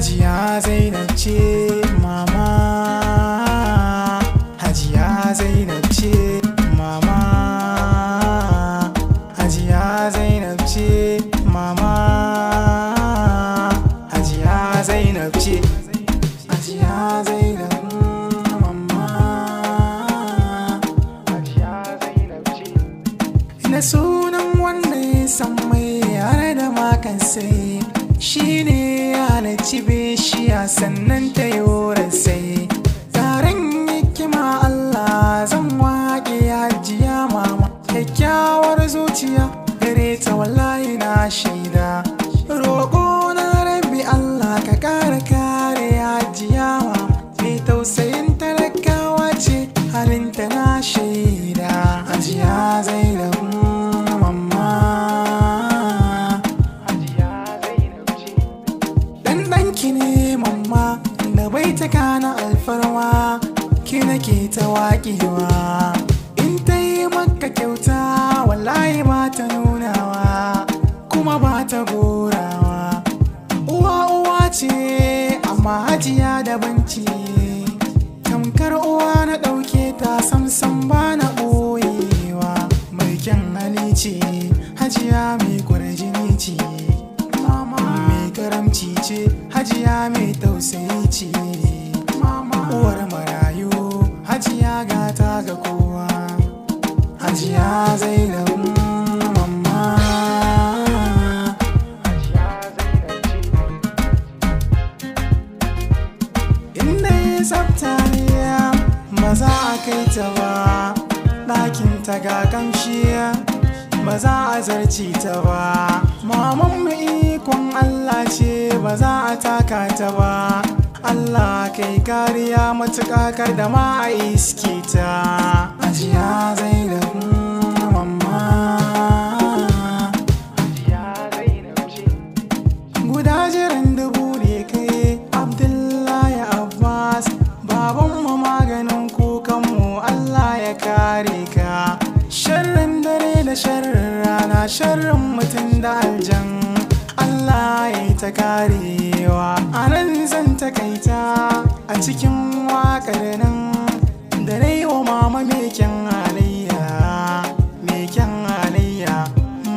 Hajiya Zainab ce mama. Hajiya Zainab ce mama. Hajiya Zainab ce mama. Hajiya Zainab ce. Hajiya Zainab mama. Hajiya Zainab ce. Ina sunan wanda ya san mai yare da makan sai shi ne ya halarci bishiya sannan ta yi sai taron hikima Allah zan waƙe hajiya mama. Kyakkyawar zuciya gare ta wallahi na shaida, roƙo na rabbi Allah ka ƙara kare hajiya mama. Mai tausayin talakawa ce halinta na shaida. Hajiya Zainab mama. Ki ne mamma da bai ta kana alfarma, ki nake ta waƙewa. In ta yi maka kyauta wallahi ba ta nunawa kuma ba ta gorawa. Uwa uwa ce amma hajiya daban ce, tamkar uwa na ɗauke ta samsam ba na ɓoyewa. Mai kyan hali ce hajiya, mai kwarjini ce, mai karamci ce hajiya, mai tausayi ce, uwar marayu hajiya, gata ga kowa. Hajiya Zainab mama. Inda ya tsafta ne ba za a kai ta ba, ɗakin ta ga kamshi ba za a zarci ta ba. Maman mu ikon Allah ce ba za a taka ta ba. Allah kai kariya matuƙa kar da ma a iske ta. Hajiya Zainab mama. Hajiya Zainab ce. Guda jiran dubu ne kai Abdullahi Abbas, baban mu maganin kukan mu Allah ya kare ka. Sharrin dare da sharrin rana, sharrin mutum da aljan Allah ya yi ta karewa. A nan zan takaita a cikin waƙar nan da na yi wa mama mai kyan halayya, mai kyan halayya,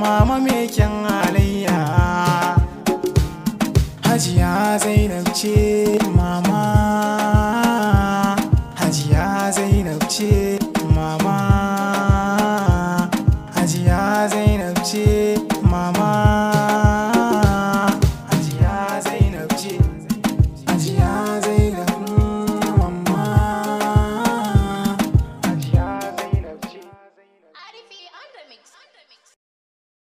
mama mai kyan halayya. Hajiya Zainab ce mama. Hajiya Zainab ce mama. Hajiya Zainab ce